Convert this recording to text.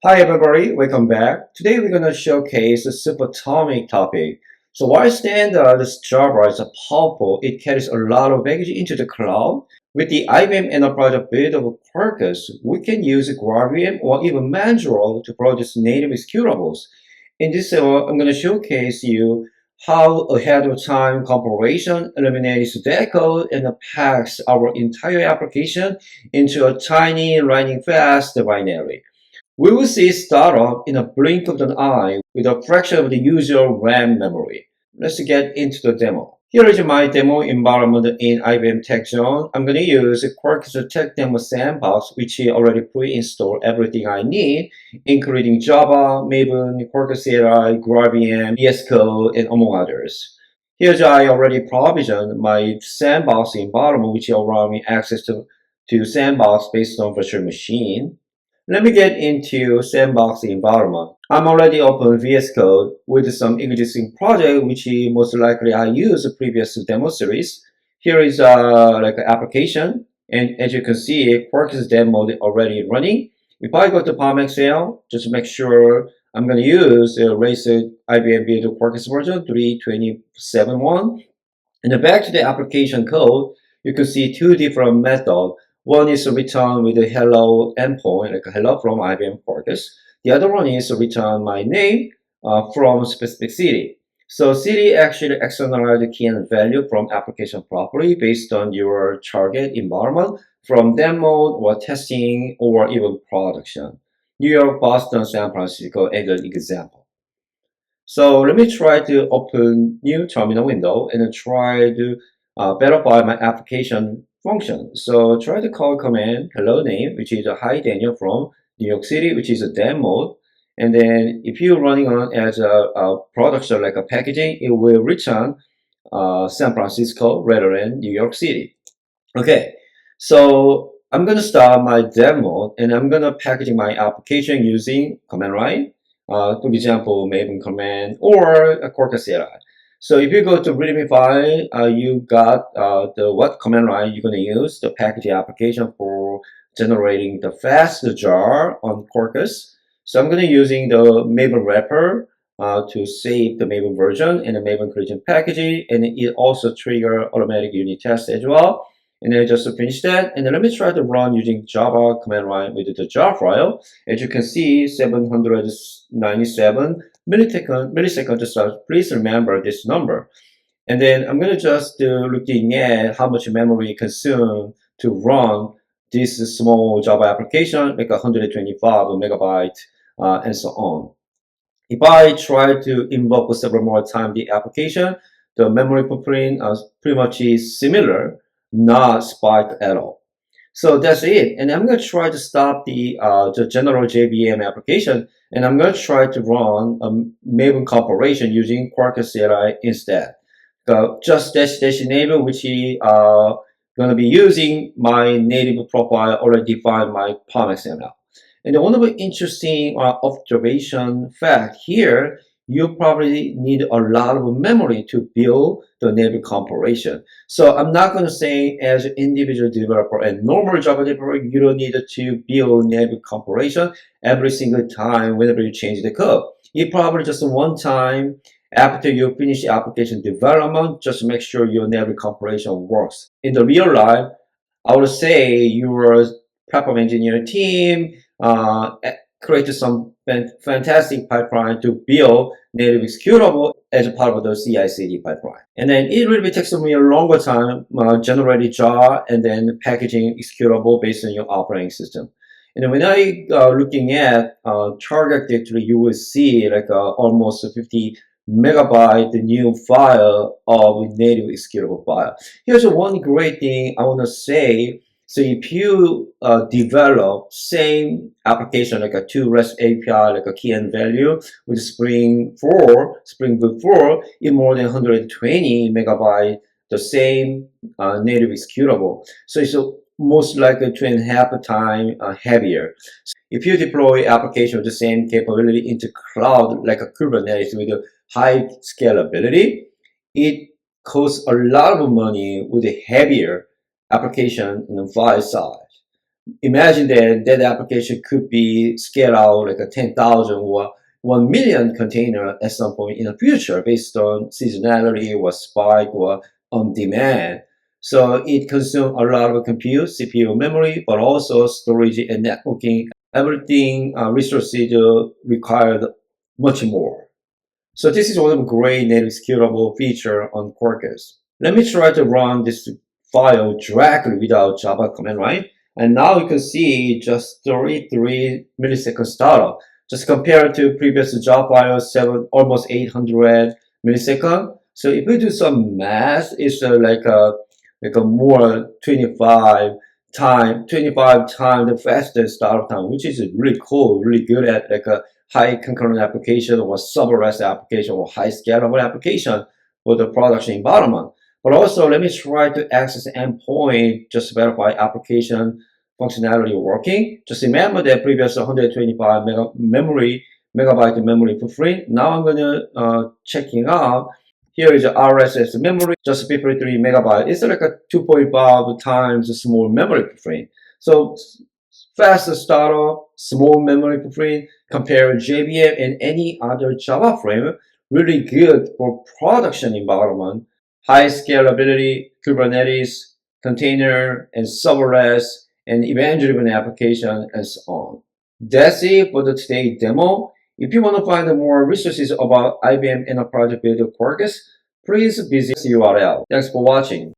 Hi everybody, welcome back. Today we're going to showcase a subatomic topic. So while standard this Java is powerful, it carries a lot of baggage into the cloud. With the IBM Enterprise build of Quarkus, we can use Gravium or even Mandrill to produce native executables. In this I'm going to showcase you how ahead of time compilation eliminates that code and packs our entire application into a tiny, running fast binary. We will see startup in a blink of an eye with a fraction of the usual RAM memory. Let's get into the demo. Here is my demo environment in IBM Tech Zone. I'm going to use Quarkus Tech Demo Sandbox, which already pre-installed everything I need, including Java, Maven, Quarkus CLI, GraalVM, VS Code, and among others. Here's I already provisioned my sandbox environment, which allows me access to sandbox based on virtual machine. Let me get into sandbox environment. I'm already open VS Code with some existing project, which most likely I use a previous demo series. Here is like an application, and as you can see, Quarkus demo already running. If I go to Palm Excel, just make sure I'm going to use Race IBM Build Quarkus version 3.27.1. And then back to the application code, you can see two different methods. One is return with a hello endpoint, like a hello from IBM Quarkus. The other one is return my name from specific city. So city actually externalize the key and value from application property based on your target environment from demo or testing or even production. New York, Boston, San Francisco as an example. So let me try to open new terminal window and then try to verify my application function. So try to call command hello name, which is a hi Daniel from New York City, which is a demo. And then if you're running on as a production like a packaging, it will return San Francisco rather than New York City. Okay, so I'm gonna start my demo and I'm gonna packaging my application using command line. For example, Maven command or a Quarkus CLI. So if you go to README file, you got the what command line you're gonna use the packaging application for generating the fast jar on Quarkus. So I'm gonna using the Maven wrapper to save the Maven version and the Maven collision packaging, and it also trigger automatic unit test as well. And then just to finish that, and then let me try to run using Java command line with the jar file. As you can see, 797 millisecond to start. Please remember this number. And then I'm gonna just looking at how much memory consumed to run this small Java application, like 125 megabyte, and so on. If I try to invoke several more times the application, the memory footprint pretty much is similar, not spiked at all. So that's it. And I'm going to try to stop the general JVM application, and I'm going to try to run a Maven compilation using Quarkus CLI instead. Just dash enable, which is going to be using my native profile already defined my Palm XML. And one of the interesting observation fact here, you probably need a lot of memory to build the native compilation. So I'm not going to say as an individual developer and normal Java developer, you don't need to build native compilation every single time whenever you change the code. You probably just one time after you finish the application development, just make sure your native compilation works. In the real life, I would say your platform engineering team created some fantastic pipeline to build native executable as a part of the CI/CD pipeline. And then it really takes me a longer time generating jar and then packaging executable based on your operating system. And then when I looking at target directory, you will see like almost 50 megabyte new file of native executable file. Here's one great thing I want to say. So if you develop same application like a two REST API, like a key and value with Spring Boot 4, in more than 120 megabyte, the same native executable. So it's most likely 2.5 times heavier. So if you deploy application with the same capability into cloud, like a Kubernetes with a high scalability, it costs a lot of money with a heavier application and file size. Imagine that application could be scaled out like a 10,000 or 1 million container at some point in the future based on seasonality or spike or on demand. So it consumes a lot of compute, CPU memory, but also storage and networking. Everything resources required much more. So this is one of the great native scalable feature on Quarkus. Let me try to run this file directly without Java command, right? And now you can see just 33 millisecond startup. Just compared to previous job file, almost 800 millisecond. So if we do some math, it's like a more 25 times the fastest startup time, which is really cool, really good at like a high concurrent application or serverless application or high scalable application for the production environment. But also, let me try to access the endpoint, just verify application functionality working. Just remember that previous 125 megabyte memory for free. Now I'm gonna checking out. Here is the RSS memory, just 53 megabyte. It's like a 2.5 times the small memory for free. So faster startup, small memory footprint, compare JVM and any other Java frame, really good for production environment, high scalability, Kubernetes, container, and serverless, and event-driven application, and so on. That's it for the today demo. If you want to find more resources about IBM Enterprise Builder Quarkus, please visit URL. Thanks for watching.